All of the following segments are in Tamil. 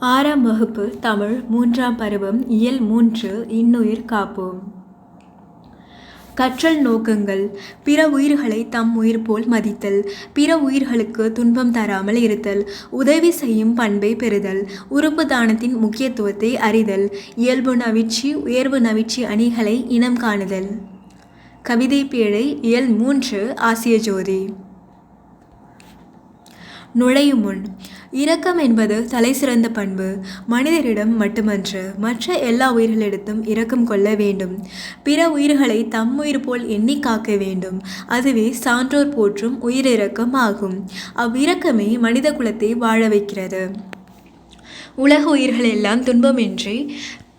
ஆறாம் வகுப்பு தமிழ் 3ஆம் பருவம் இயல் 3 இன்னுயிர் காப்போம். கற்றல் நோக்கங்கள். பிற உயிர்களை தம் உயிர் போல் மதித்தல், பிற உயிர்களுக்கு துன்பம் தராமல் இருத்தல், உதவி செய்யும் பண்பை பெறுதல், உறுப்பு தானத்தின் முக்கியத்துவத்தை அறிதல், இயல்பு நவிற்சி உயர்வு நவிற்சி அணிகளை இனம் காணுதல். கவிதை பேழை இயல் 3 ஆசிய ஜோதி. நுழையும் முன். இரக்கம் என்பது தலை சிறந்த பண்பு. மனிதரிடம் மட்டுமன்று, மற்ற எல்லா உயிர்களிடத்தும் இரக்கம் கொள்ள வேண்டும். பிற உயிர்களை தம் உயிர் போல் எண்ணி காக்க வேண்டும். அதுவே சான்றோர் போற்றும் உயிரிரக்கம் ஆகும். அவ்விரக்கமே மனித குலத்தை வாழ வைக்கிறது. உலக உயிர்கள் எல்லாம் துன்பமின்றி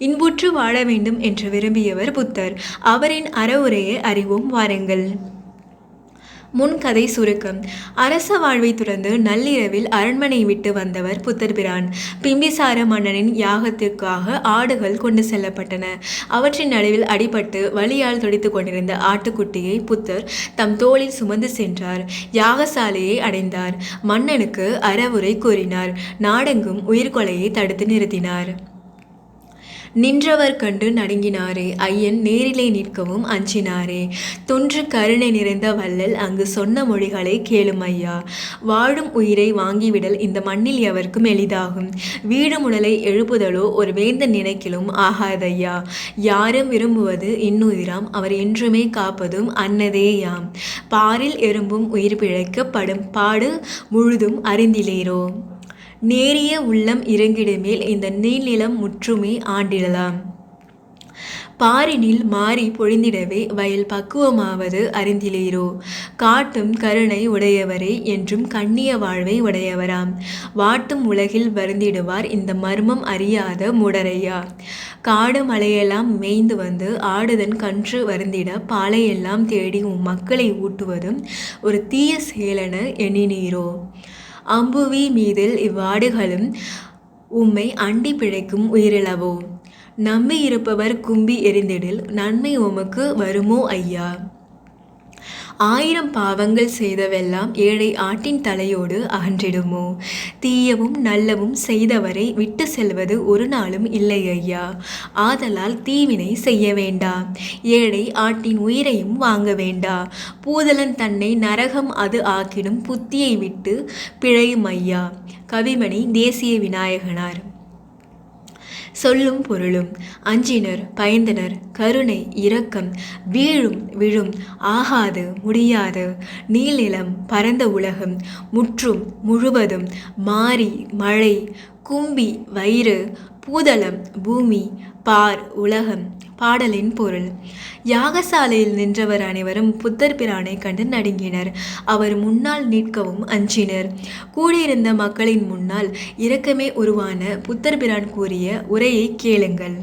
இன்புற்று வாழ வேண்டும் என்று விரும்பியவர் புத்தர். அவரின் அறவுரையை அறிவோம் வாருங்கள். முன்கதை சுருக்கம். அரச வாழ்வை துறந்து நள்ளிரவில் அரண்மனை விட்டு வந்தவர் புத்தர் பிரான். பிம்பிசார மன்னனின் யாகத்திற்காக ஆடுகள் கொண்டு செல்லப்பட்டன. அவற்றின் நடுவில் அடிபட்டு வலியால் துடித்து கொண்டிருந்த ஆட்டுக்குட்டியை புத்தர் தம் தோளில் சுமந்து சென்றார். யாகசாலையை அடைந்தார். மன்னனுக்கு அறவுரை கூறினார். நாடெங்கும் உயிர்கொலையை தடுத்து நிறுத்தினார். நின்றவர் கண்டு நடுங்கினாரே, ஐயன் நேரிலே நிற்கவும் அஞ்சினாரே. தொன்று கருணை நிறைந்த வள்ளல் அங்கு சொன்ன மொழிகளை கேளும் ஐயா. வாழும் உயிரை வாங்கிவிடல் இந்த மண்ணில் எவருக்கும் எளிதாகும். வீடும் உடலை எழுப்புதலோ ஒரு வேந்தன் நினைக்கிலும் ஆகாதையா. யாரும் விரும்புவது இன்னுயிராம், அவர் என்றுமே காப்பதும் அன்னதேயாம். பாரில் எறும்பும் உயிர் பிழைக்க படும் பாடு முழுதும் அறிந்திலேரோ. நேரிய உள்ளம் இறங்கிடுமேல் இந்த நீள்நிலம் முற்றுமே ஆண்டிடலாம். பாரினில் மாறி பொழிந்திடவே வயல் பக்குவமாவது அறிந்திலேரோ. காட்டும் கருணை உடையவரே என்றும் கண்ணிய வாழ்வை உடையவராம். வாட்டும் உலகில் வருந்திடுவார் இந்த மர்மம் அறியாத முடரையா. காடு மலையெல்லாம் மேய்ந்து வந்து ஆடுதன் கன்று வருந்திட பாலையெல்லாம் தேடி மக்களை ஊட்டுவதும் ஒரு தீய செயலென எண்ணினீரோ. அம்புவி மீதில் இவ்வாடுகளும் உம்மை அண்டி பிழைக்கும் உயிரிழவோ. நம்பி இருப்பவர் கும்பி எரிந்திடில் நன்மை உமக்கு வருமோ ஐயா. 1000 பாவங்கள் செய்தவெல்லாம் ஏழை ஆட்டின் தலையோடு அகன்றிடுமோ. தீயவும் நல்லவும் செய்தவரை விட்டு செல்வது ஒரு நாளும் இல்லை ஐயா. ஆதலால் தீவினை செய்ய வேண்டா. ஏழை ஆட்டின் உயிரையும் வாங்க வேண்டா. பூதலன் தன்னை நரகம் அது ஆக்கிடும் புத்தியை விட்டு பிழையும் ஐயா. கவிமணி தேசிய விநாயகனார். சொல்லும் பொருளும். அஞ்சினர், பயந்தனர், கருணை, இரக்கம், வீழும் விழும், ஆகாது முடியாது, நீள்நிலம், பரந்த உலகம், முற்றும் முழுவதும், மாரி மழை, கும்பி வயிறு, பூதளம் பூமி, பார் உலகம். பாடலின் பொருள். யாகசாலையில் நின்றவர் அனைவரும் புத்தர் பிரானை கண்டு நடுங்கினர். அவர் முன்னால் நிற்கவும் அஞ்சினர். கூடியிருந்த மக்களின் முன்னால் இரக்கமே உருவான புத்தர் பிரான் கூறிய உரையை கேளுங்கள்.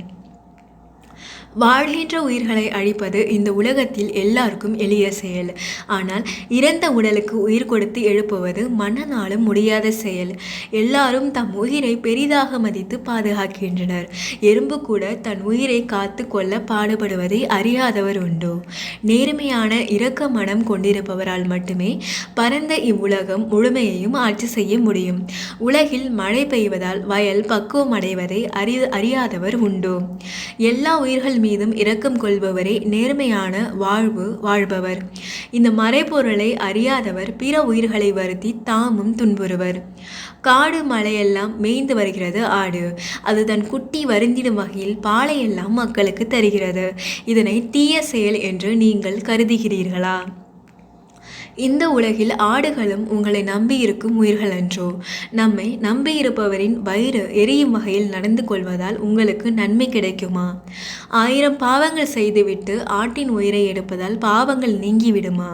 வாழ்கின்ற உயிர்களை அழிப்பது இந்த உலகத்தில் எல்லாருக்கும் எளிய செயல். ஆனால் இறந்த உடலுக்கு உயிர் கொடுத்து எழுப்புவது மன்னனாலும் முடியாத செயல். எல்லாரும் தம் உயிரை பெரிதாக மதித்து பாதுகாக்கின்றனர். எறும்பு கூட தன் உயிரை காத்து கொள்ள பாடுபடுவதை அறியாதவர் உண்டோ. நேர்மையான இரக்க மனம் கொண்டிருப்பவரால் மட்டுமே பரந்த இவ்வுலகம் முழுமையையும் ஆட்சி செய்ய முடியும். உலகில் மழை பெய்வதால் வயல் பக்குவம் அடைவதை அறியாதவர் உண்டோ. எல்லா உயிர்கள் மீதும் இரக்கம் கொள்பவரே நேர்மையான வாழ்வு வாழ்பவர். இந்த மறைபொருளை அறியாதவர் பிற உயிர்களை வருத்தி தாமும் துன்புறுவர். காடு மலையெல்லாம் மேய்ந்து வருகிறது ஆடு. அது தன் குட்டி வருந்திடும் வகையில் பாலையெல்லாம் மக்களுக்கு தருகிறது. இதனை தீய செயல் என்று நீங்கள் கருதுகிறீர்களா? இந்த உலகில் ஆடுகளும் உங்களை நம்பியிருக்கும் உயிர்கள் அன்றோ. நம்மை நம்பியிருப்பவரின் வயிறு எரியும் வகையில் நடந்து கொள்வதால் உங்களுக்கு நன்மை கிடைக்குமா? 1000 பாவங்கள் செய்துவிட்டு ஆட்டின் உயிரை எடுப்பதால் பாவங்கள் நீங்கிவிடுமா?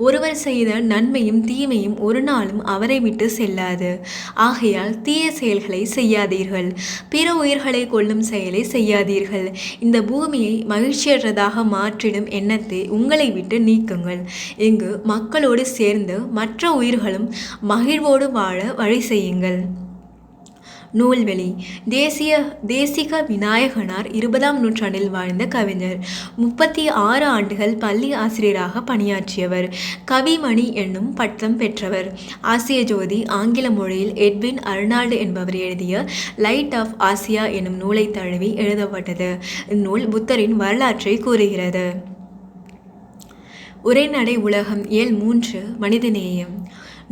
ஒருவர் செய்த நன்மையும் தீமையும் ஒரு நாளும் அவரை விட்டு செல்லாது. ஆகையால் தீய செயல்களை செய்யாதீர்கள். பிற உயிர்களை கொல்லும் செயலை செய்யாதீர்கள். இந்த பூமியை மகிழ்ச்சியற்றதாக மாற்றிடும் எண்ணத்தை உங்களை விட்டு நீக்குங்கள். இங்கு மக்களோடு சேர்ந்து மற்ற உயிர்களும் மகிழ்வோடு வாழ வழி செய்யுங்கள். நூல்வெளி தேசிக விநாயகனார் 20ஆம் நூற்றாண்டில் வாழ்ந்த கவிஞர். 36 ஆண்டுகள் பள்ளி ஆசிரியராக பணியாற்றியவர். கவிமணி என்னும் பட்டம் பெற்றவர். ஆசிய ஜோதி ஆங்கில மொழியில் எட்வின் அர்னால்டு என்பவர் எழுதிய லைட் ஆஃப் ஆசியா என்னும் நூலை தழுவி எழுதப்பட்டது. இந்நூல் புத்தரின் வரலாற்றை கூறுகிறது. உரைநடை உலகம் இயல் 3 மனிதநேயம்.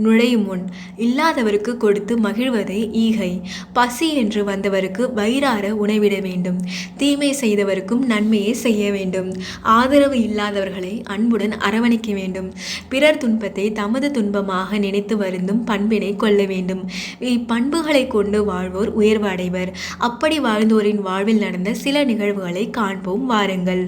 நுழையும் முன் இல்லாதவருக்கு கொடுத்து மகிழ்வதை ஈகை. பசி என்று வந்தவருக்கு வயிறார உணவிட வேண்டும். தீமை செய்தவருக்கும் நன்மையை செய்ய வேண்டும். ஆதரவு இல்லாதவர்களை அன்புடன் அரவணைக்க வேண்டும். பிறர் துன்பத்தை தமது துன்பமாக நினைத்து வருந்தும் பண்பினை கொள்ள வேண்டும். இப்பண்புகளை கொண்டு வாழ்வோர் உயர்வு அடைவர். அப்படி வாழ்ந்தோரின் வாழ்வில் நடந்த சில நிகழ்வுகளை காண்போம் வாருங்கள்.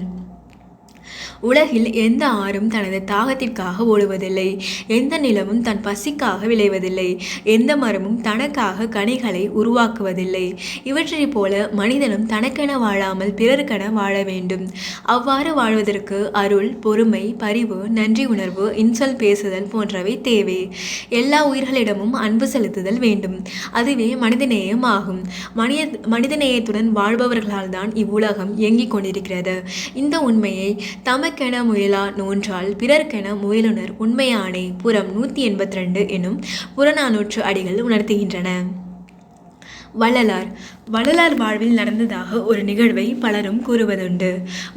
உலகில் எந்த ஆறும் தனது தாகத்திற்காக ஓடுவதில்லை. எந்த நிலமும் தன் பசிக்காக விளைவதில்லை. எந்த மரமும் தனக்காக கனிகளை உருவாக்குவதில்லை. இவற்றைப் போல மனிதனும் தனக்கென வாழாமல் பிறருக்கென வாழ வேண்டும். அவ்வாறு வாழ்வதற்கு அருள், பொறுமை, பரிவு, நன்றி உணர்வு, இன்சொல் பேசுதல் போன்றவை தேவை. எல்லா உயிர்களிடமும் அன்பு செலுத்துதல் வேண்டும். அதுவே மனிதநேயம் ஆகும். மனிதநேயத்துடன் வாழ்பவர்களால் தான் இவ்வுலகம் இயங்கிக் கொண்டிருக்கிறது. இந்த உண்மையை தமக்கென முயலா நோன்றால் பிறர்க்கென முயலுனர் உண்மையானே புறம் 182 எனும் புறநானூற்று அடிகள் உணர்த்துகின்றன. வள்ளலார் வாழ்வில் நடந்ததாக ஒரு நிகழ்வை பலரும் கூறுவதுண்டு.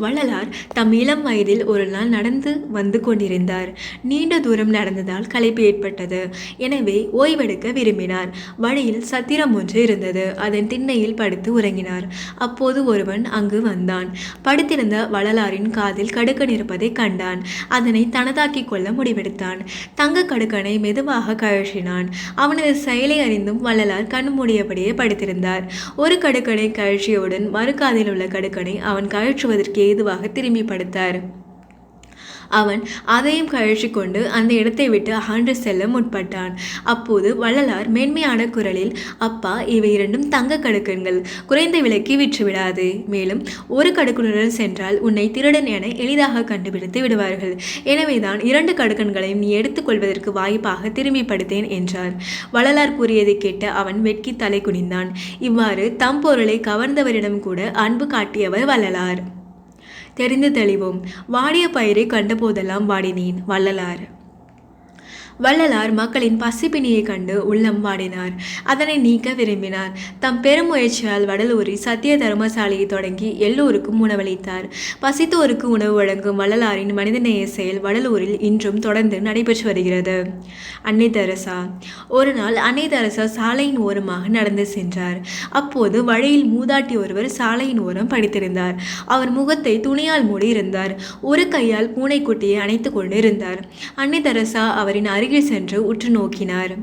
வள்ளலார் தம் இளம் வயதில் ஒரு நாள் நடந்து வந்து கொண்டிருந்தார். நீண்ட தூரம் நடந்ததால் களைப்பு ஏற்பட்டது. எனவே ஓய்வெடுக்க விரும்பினார். வழியில் சத்திரம் ஒன்று இருந்தது. அதன் திண்ணையில் படுத்து உறங்கினார். அப்போது ஒருவன் அங்கு வந்தான். படுத்திருந்த வள்ளலாரின் காதில் கடுக்கன் இருப்பதை கண்டான். அதனை தனதாக்கிக் கொள்ள முடிவெடுத்தான். தங்க கடுக்கனை மெதுவாக கழற்றினான். அவனது செயலை அறிந்தும் வள்ளலார் கண் மூடியபடியே படுத்திருந்தார். ஒரு கடுக்கனை கழற்றியவுடன் மறுகாதில் உள்ள கடுக்கனை அவன் கழற்றுவதற்கு ஏதுவாக திரும்பி படுத்தார். அவன் அதையும் கழற்றி கொண்டு அந்த இடத்தை விட்டு அகன்று செல்ல முற்பட்டான். அப்போது வள்ளலார் மென்மையான குரலில், அப்பா, இவை இரண்டும் தங்க கடுக்கன்கள், குறைந்த விலைக்கு விற்றுவிடாது. மேலும் ஒரு கடுக்கனுடன் சென்றால் உன்னை திருடன் என எளிதாக கண்டுபிடித்து விடுவார்கள். எனவேதான் 2 கடுக்கன்களையும் நீ எடுத்துக்கொள்வதற்கு வாய்ப்பாக திரும்பி படுத்தேன் என்றார். வள்ளலார் கூறியதை கேட்ட அவன் வெட்கி தலை குனிந்தான். இவ்வாறு தம் பொருளை கவர்ந்தவரிடம் கூட அன்பு காட்டியவர் வள்ளலார். தெரிந்து தெளிவோம். வாடிய பயிரை கண்டபோதெல்லாம் வாடினேன். வள்ளலார் மக்களின் பசிப்பினியை கண்டு உள்ளம் வாடினார். அதனை நீக்க விரும்பினார். தம் பெரும் முயற்சியால் வடலூரில் சத்திய தர்மசாலையை தொடங்கி எல்லோருக்கும் உணவளித்தார். பசித்தோருக்கு உணவு வழங்கும் வள்ளலாரின் மனிதநேய செயல் வடலூரில் இன்றும் தொடர்ந்து நடைபெற்று வருகிறது. அன்னை தெரசா. ஒரு நாள் அன்னை தெரசா சாலையின் ஓரமாக நடந்து சென்றார். அப்போது வழியில் மூதாட்டி ஒருவர் சாலையின் ஓரம் படித்திருந்தார். அவர் முகத்தை துணியால் மூடி இருந்தார். ஒரு கையால் பூனைக்குட்டியை அணைத்து கொண்டு இருந்தார். அன்னை தெரசா அவரின் அருகில் சென்று உற்று நோக்கினார்.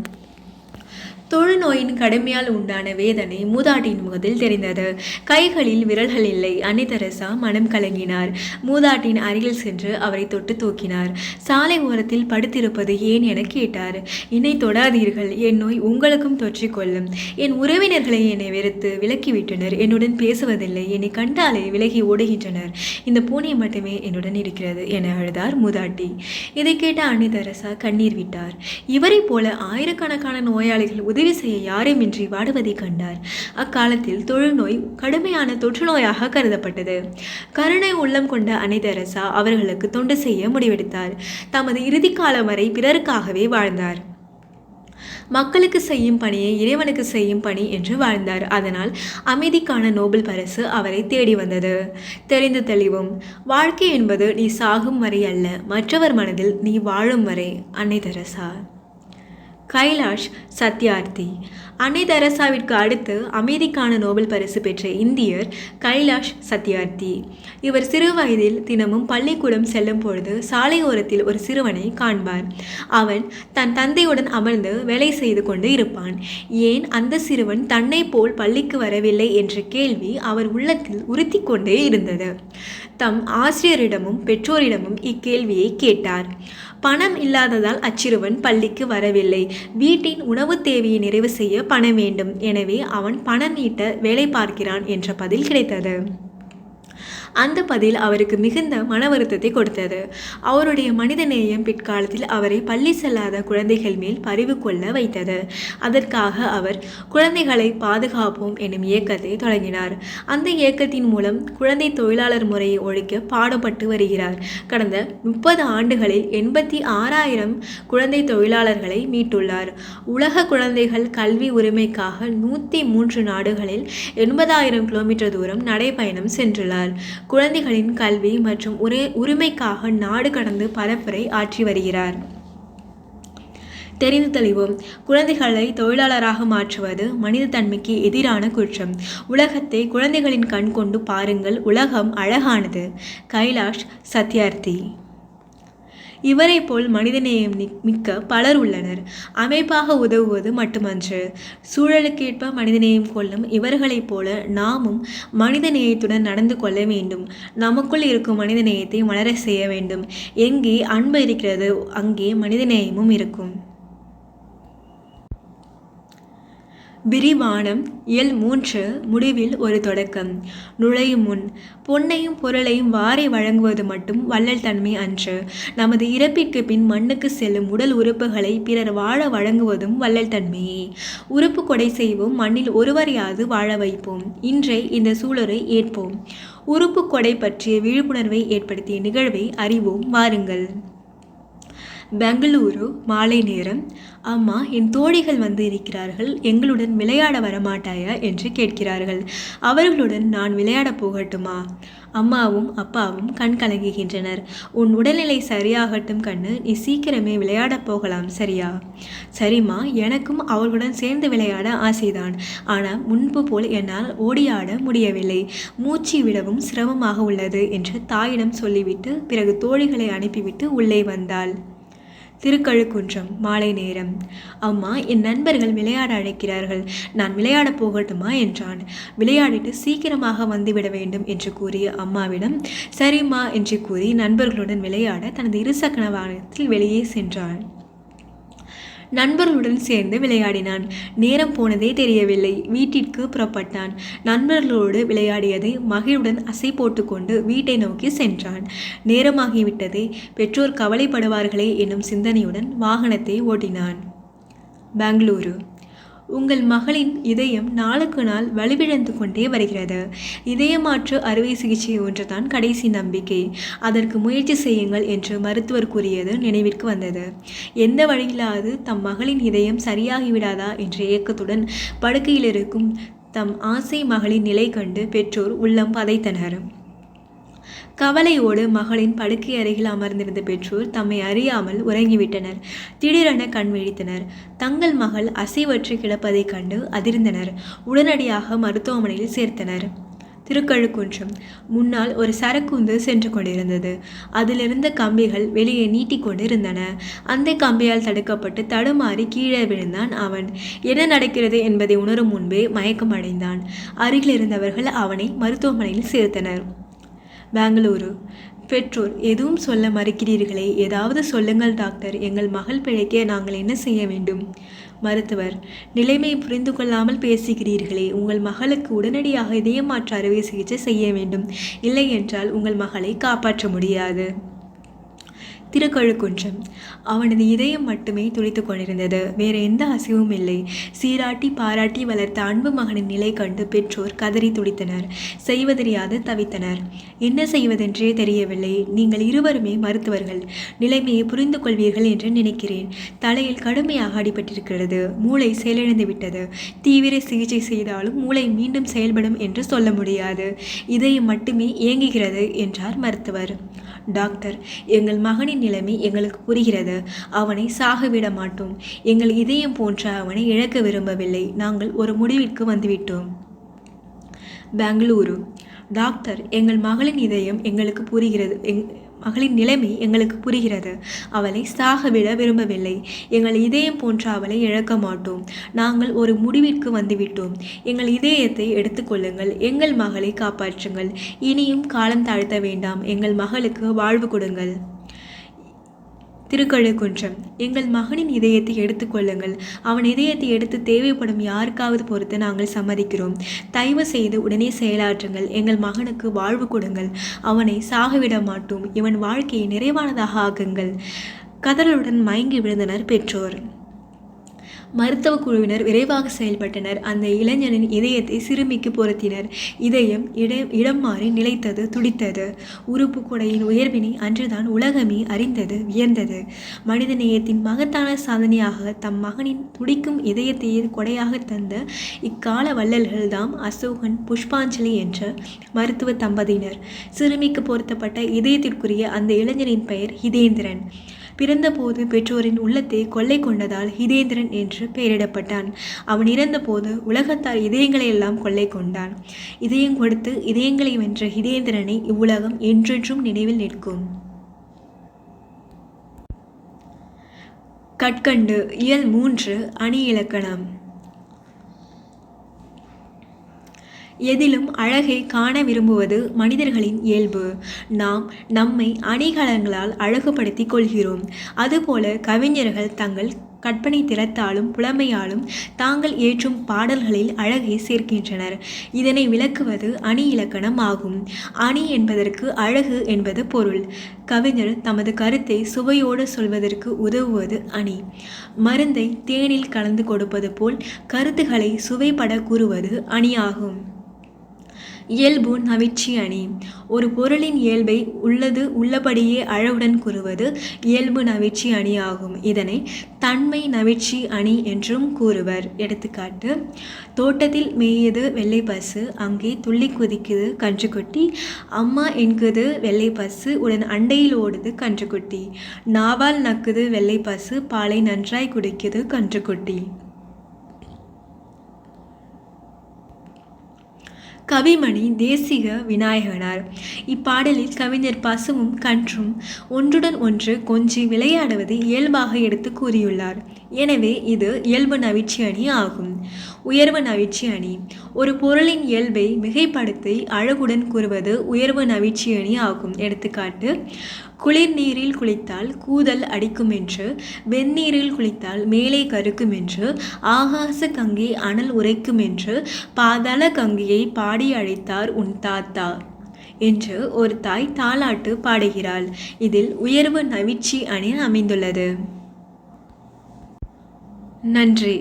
தொழுநோயின் கடுமையால் உண்டான வேதனை மூதாட்டியின் முகத்தில் தெரிந்தது. கைகளில் விரல்கள் இல்லை. அன்னை தெரசா மனம் கலங்கினார். மூதாட்டியின் அருகில் சென்று அவரை தொட்டு தூக்கினார். சாலை ஓரத்தில் படுத்திருப்பது ஏன் என கேட்டார். என்னை தொடாதீர்கள், என் நோய் உங்களுக்கும் தொற்றிக்கொள்ளும். என் உறவினர்களை என்னை வெறுத்து விலக்கிவிட்டனர். என்னுடன் பேசுவதில்லை. என்னை கண்டாலே விலகி ஓடுகின்றனர். இந்த பூனை மட்டுமே என்னுடன் இருக்கிறது என அழுதார் மூதாட்டி. இதை கேட்ட அன்னை தெரசா கண்ணீர் விட்டார். இவரை போல ஆயிரக்கணக்கான நோயாளிகள் உதவி செய்ய யாருமின்றி வாடுவதை கண்டார். அக்காலத்தில் தொழுநோய் கடுமையான தொற்று நோயாக கருதப்பட்டது. கருணை உள்ளம் கொண்ட அன்னை தெரசா அவர்களுக்கு தொண்டு செய்ய முடிவெடுத்தார். தமது இறுதி காலம் வரை பிறருக்காகவே வாழ்ந்தார். மக்களுக்கு செய்யும் பணியை இறைவனுக்கு செய்யும் பணி என்று வாழ்ந்தார். அதனால் அமைதிக்கான நோபல் பரிசு அவரை தேடி வந்தது. தெரிந்து தெளிவும். வாழ்க்கை என்பது நீ சாகும் வரை அல்ல, மற்றவர் மனதில் நீ வாழும் வரை. அன்னை தெரசா. கைலாஷ் சத்யார்த்தி. அன்னை தெரசாவிற்கு அடுத்து அமைதிக்கான நோபல் பரிசு பெற்ற இந்தியர் கைலாஷ் சத்யார்த்தி. இவர் சிறு வயதில் தினமும் பள்ளிக்கூடம் செல்லும் பொழுது சாலையோரத்தில் ஒரு சிறுவனை காண்பார். அவன் தன் தந்தையுடன் அமர்ந்து வேலை செய்து கொண்டு இருப்பான். ஏன் அந்த சிறுவன் தன்னை போல் பள்ளிக்கு வரவில்லை என்ற கேள்வி அவர் உள்ளத்தில் உறுத்தி கொண்டே இருந்தது. தம் ஆசிரியரிடமும் பெற்றோரிடமும் இக்கேள்வியை கேட்டார். பணம் இல்லாததால் அச்சிறுவன் பள்ளிக்கு வரவில்லை. வீட்டின் உணவு தேவையை நிறைவு செய்ய பணம் வேண்டும். எனவே அவன் பணம் ஈட்ட வேலை பார்க்கிறான் என்ற பதில் கிடைத்தது. அந்த பதில் அவருக்கு மிகுந்த மன வருத்தத்தை கொடுத்தது. அவருடைய மனிதநேயம் பிற்காலத்தில் அவரை பள்ளி செல்லாத குழந்தைகள் மேல் பரிவு கொள்ள வைத்தது. அதற்காக அவர் குழந்தைகளை பாதுகாப்போம் எனும் இயக்கத்தை தொடங்கினார். அந்த இயக்கத்தின் மூலம் குழந்தை தொழிலாளர் முறையை ஒழிக்க பாடுபட்டு வருகிறார். கடந்த 30 ஆண்டுகளில் 86,000 குழந்தை தொழிலாளர்களை மீட்டுள்ளார். உலக குழந்தைகள் கல்வி உரிமைக்காக 103 நாடுகளில் 80,000 கிலோமீட்டர் தூரம் நடைபயணம் சென்றுள்ளார். குழந்தைகளின் கல்வி மற்றும் உரிமைக்காக நாடு கடந்து பரப்புரை ஆற்றி வருகிறார். தெரிந்து தெளிவோம். குழந்தைகளை தொழிலாளராக மாற்றுவது மனித தன்மைக்கு எதிரான குற்றம். உலகத்தை குழந்தைகளின் கண் கொண்டு பாருங்கள், உலகம் அழகானது. கைலாஷ் சத்யார்த்தி. இவரை போல் மனிதநேயம் மிக்க பலர் உள்ளனர். அமைப்பாக உதவுவது மட்டுமன்று, சூழலுக்கேற்ப மனிதநேயம் கொள்ளும் இவர்களைப் போல நாமும் மனிதநேயத்துடன் நடந்து கொள்ள வேண்டும். நமக்குள் இருக்கும் மனிதநேயத்தை மலர செய்ய வேண்டும். எங்கே அன்பு இருக்கிறதோ அங்கே மனிதநேயமும் இருக்கும். விரிவானம் இயல் 3 முடிவில் ஒரு தொடக்கம். நுழையும் முன் பொன்னையும் பொருளையும் வாரி வழங்குவது மட்டும் வள்ளல் தன்மை அன்று. நமது இறப்பிற்கு பின் மண்ணுக்கு செல்லும் உடல் உறுப்புகளை பிறர் வாழ வழங்குவதும் வள்ளல் தன்மையே. உறுப்பு கொடை செய்வோம், மண்ணில் ஒருவரையாவது வாழ வைப்போம். இன்றை இந்த சூழலை ஏற்போம். உறுப்பு கொடை பற்றிய விழிப்புணர்வை ஏற்படுத்திய நிகழ்வை அறிவோம் வாருங்கள். பெங்களூரு மாலை நேரம். அம்மா, என் தோழிகள் வந்து இருக்கிறார்கள், எங்களுடன் விளையாட வரமாட்டாயா என்று கேட்கிறார்கள். அவர்களுடன் நான் விளையாடப் போகட்டுமா? அம்மாவும் அப்பாவும் கண் கலங்குகின்றனர். உன் உடல்நிலை சரியாகட்டும் கண்ணு, நீ சீக்கிரமே விளையாடப் போகலாம், சரியா? சரிம்மா, எனக்கும் அவர்களுடன் சேர்ந்து விளையாட ஆசைதான். ஆனால் முன்பு போல் என்னால் ஓடியாட முடியவில்லை, மூச்சு விடவும் சிரமமாக உள்ளது என்று தாயிடம் சொல்லிவிட்டு பிறகு தோழிகளை அனுப்பிவிட்டு உள்ளே வந்தாள். திருக்கழுக்குன்றம் மாலை நேரம். அம்மா, என் நண்பர்கள் விளையாட அழைக்கிறார்கள், நான் விளையாடப் போகட்டுமா என்றான். விளையாடிட்டு சீக்கிரமாக வந்துவிட வேண்டும் என்று கூறிய அம்மாவிடம் சரிம்மா என்று கூறி நண்பர்களுடன் விளையாட தனது இருசக்கர வாகனத்தில் வெளியே சென்றான். நண்பர்களுடன் சேர்ந்து விளையாடினான். நேரம் போனதே தெரியவில்லை. வீட்டிற்கு புறப்பட்டான். நண்பர்களோடு விளையாடியதை மகிழுடன் அசை போட்டுக்கொண்டு வீட்டை நோக்கி சென்றான். நேரமாகிவிட்டதே, பெற்றோர் கவலைப்படுவார்களே என்னும் சிந்தனையுடன் வாகனத்தை ஓட்டினான். பெங்களூரு. உங்கள் மகளின் இதயம் நாளுக்கு நாள் வலுவிழந்து கொண்டே வருகிறது. இதயமாற்று அறுவை சிகிச்சை ஒன்றுதான் கடைசி நம்பிக்கை. அதற்கு முயற்சி செய்யுங்கள் என்று மருத்துவர் கூறியது நினைவிற்கு வந்தது. எந்த வழியிலாவது தம் மகளின் இதயம் சரியாகிவிடாதா என்ற ஏக்கத்துடன் படுக்கையில் இருக்கும் தம் ஆசை மகளின் நிலை கண்டு பெற்றோர் உள்ளம் பதைத்தனர். கவலையோடு மகளின் படுக்கை அருகில் அமர்ந்திருந்த பெற்றோர் தம்மை அறியாமல் உறங்கிவிட்டனர். திடீரென கண் விழித்தனர். தங்கள் மகள் அசைவற்று கிடப்பதைக் கண்டு அதிர்ந்தனர். உடனடியாக மருத்துவமனையில் சேர்த்தனர். திருக்கழுக்குன்றம். முன்னால் ஒரு சரக்குந்து சென்று கொண்டிருந்தது. அதிலிருந்த கம்பிகள் வெளியே நீட்டிக்கொண்டு இருந்தன. அந்த கம்பியால் தடுக்கப்பட்டு தடுமாறி கீழே விழுந்தான் அவன். என்ன நடக்கிறது என்பதை உணரும் முன்பே மயக்கம் அடைந்தான். அருகில் இருந்தவர்கள் அவனை மருத்துவமனையில் சேர்த்தனர். பெங்களூரு. பெற்றோர், எதுவும் சொல்ல மறுக்கிறீர்களே, ஏதாவது சொல்லுங்கள் டாக்டர், எங்கள் மகள் பிழைக்க நாங்கள் என்ன செய்ய வேண்டும்? மருத்துவர், நிலைமை புரிந்து கொள்ளாமல் பேசுகிறீர்களே, உங்கள் மகளுக்கு உடனடியாக இதயமாற்று அறுவை சிகிச்சை செய்ய வேண்டும், இல்லை என்றால் உங்கள் மகளை காப்பாற்ற முடியாது. திருக்கழுக்குன்றம். அவனது இதயம் மட்டுமே துடித்து கொண்டிருந்தது. வேறு எந்த அசைவும் இல்லை. சீராட்டி பாராட்டி வளர்த்த அன்பு மகனின் நிலை கண்டு பெற்றோர் கதறி துடித்தனர். செய்வதறியாது தவித்தனர். என்ன செய்வதென்றே தெரியவில்லை. நீங்கள் இருவருமே மருத்துவர்கள், நிலைமையை புரிந்து கொள்வீர்கள் என்று நினைக்கிறேன். தலையில் கடுமையாக அடிபட்டிருக்கிறது. மூளை செயலிழந்து விட்டது. தீவிர சிகிச்சை செய்தாலும் மூளை மீண்டும் செயல்படும் என்று சொல்ல முடியாது. இதயம் மட்டுமே இயங்குகிறது என்றார் மருத்துவர். டாக்டர், எங்கள் மகனின் நிலைமை எங்களுக்கு புரிகிறது. அவனை சாகவிட மாட்டோம். எங்கள் இதயம் போன்ற அவனை இழக்க விரும்பவில்லை. நாங்கள் ஒரு முடிவிற்கு வந்துவிட்டோம். பெங்களூரு. டாக்டர், எங்கள் மகளின் இதயம் எங்களுக்கு புரிகிறது. மகளின் நிலைமை எங்களுக்கு புரிகிறது. அவளை சாகவிட விரும்பவில்லை. எங்கள் இதயம் போன்ற அவளை இழக்க மாட்டோம். நாங்கள் ஒரு முடிவிற்கு வந்துவிட்டோம். எங்கள் இதயத்தை எடுத்துக்கொள்ளுங்கள். எங்கள் மகளை காப்பாற்றுங்கள். இனியும் காலம் தாழ்த்த வேண்டாம். எங்கள் மகளுக்கு வாழ்வு கொடுங்கள். திருக்கழுக்குன்றம். எங்கள் மகனின் இதயத்தை எடுத்துக்கொள்ளுங்கள். அவன் இதயத்தை எடுத்து தேவைப்படும் யாருக்காவது பொறுத்து நாங்கள் சம்மதிக்கிறோம். தயவு செய்து உடனே செயலாற்றுங்கள். எங்கள் மகனுக்கு வாழ்வு கொடுங்கள். அவனை சாகவிட மாட்டோம். இவன் வாழ்க்கையை நிறைவானதாக ஆக்குங்கள். கதறலுடன் மயங்கி விழுந்தனர் பெற்றோர். மருத்துவ குழுவினர் விரைவாக செயல்பட்டனர். அந்த இளைஞனின் இதயத்தை சிறுமிக்கு பொருத்தினர். இதயம் இடம் மாறி நிலைத்தது, துடித்தது. உறுப்பு கொடையின் உயர்வினை அன்றுதான் உலகமே அறிந்தது, வியந்தது. மனித நேயத்தின் மகத்தான சாதனையாக தம் மகனின் துடிக்கும் இதயத்தையே கொடையாக தந்த இக்கால வள்ளல்கள்தாம் அசோகன், புஷ்பாஞ்சலி என்ற மருத்துவ தம்பதியினர். சிறுமிக்கு பொருத்தப்பட்ட இதயத்திற்குரிய அந்த இளைஞரின் பெயர் ஹிதேந்திரன். பிறந்தபோது பெற்றோரின் உள்ளத்தை கொள்ளை கொண்டதால் ஹிதேந்திரன் என்று பெயரிடப்பட்டான். அவன் இறந்தபோது உலகத்தார் இதயங்களை எல்லாம் கொள்ளை கொண்டான். இதயம் கொடுத்து இதயங்களை வென்ற ஹிதேந்திரனை இவ்வுலகம் என்றென்றும் நினைவில் நிற்கும். கற்கண்டு இயல் 3 அணி இலக்கணம். எதிலும் அழகை காண விரும்புவது மனிதர்களின் இயல்பு. நாம் நம்மை அணிகலன்களால் அழகுபடுத்திக் கொள்கிறோம். அதுபோல கவிஞர்கள் தங்கள் கற்பனை திறத்தாலும் புலமையாலும் தாங்கள் ஏற்றும் பாடல்களில் அழகை சேர்க்கின்றனர். இதனை விளக்குவது அணி இலக்கணம் ஆகும். அணி என்பதற்கு அழகு என்பது பொருள். கவிஞர் தமது கருத்தை சுவையோடு சொல்வதற்கு உதவுவது அணி. மருந்தை தேனில் கலந்து கொடுப்பது போல் கருத்துக்களை சுவைப்பட கூறுவது அணியாகும். இயல்பு நவிற்சி அணி. ஒரு பொருளின் இயல்பை உள்ளபடியே அழகுடன் கூறுவது இயல்பு நவிற்சி அணி ஆகும். இதனை தன்மை நவிற்சி அணி என்றும் கூறுவர். எடுத்துக்காட்டு: தோட்டத்தில் மேயது வெள்ளை பசு, அங்கே துள்ளி குதிக்குது கன்றுக்குட்டி. அம்மா என்குது வெள்ளை பசு, உடன் அண்டையில் ஓடுது கன்றுக்குட்டி. நாவால் நக்குது வெள்ளை பசு, பாலை நன்றாய் குடிக்குது கன்றுக்குட்டி. கவிமணி தேசிக விநாயகனார். இப்பாடலில் கவிஞர் பசுவும் கன்றும் ஒன்றுடன் ஒன்று கொஞ்சி விளையாடுவதை இயல்பாக எடுத்து கூறியுள்ளார். எனவே இது இயல்பு நவிற்சி அணி ஆகும். உயர்வு நவிற்சி அணி. ஒரு பொருளின் இயல்பை மிகைப்படுத்தி அழகுடன் கூறுவது உயர்வு நவிற்சி அணி ஆகும். எடுத்துக்காட்டு: குளிர் நீரில் குளித்தால் கூதல் அடிக்கும் என்று, வெந்நீரில் குளித்தால் மேலே கருக்கும் என்று, ஆகாச கங்கை அனல் உரைக்கும் என்று, பாதாள கங்கையை பாடி அழைத்தார் உன் தாத்தா என்று ஒரு தாய் தாலாட்டு பாடுகிறாள். இதில் உயர்வு நவிற்சி அணி அமைந்துள்ளது. நன்றி.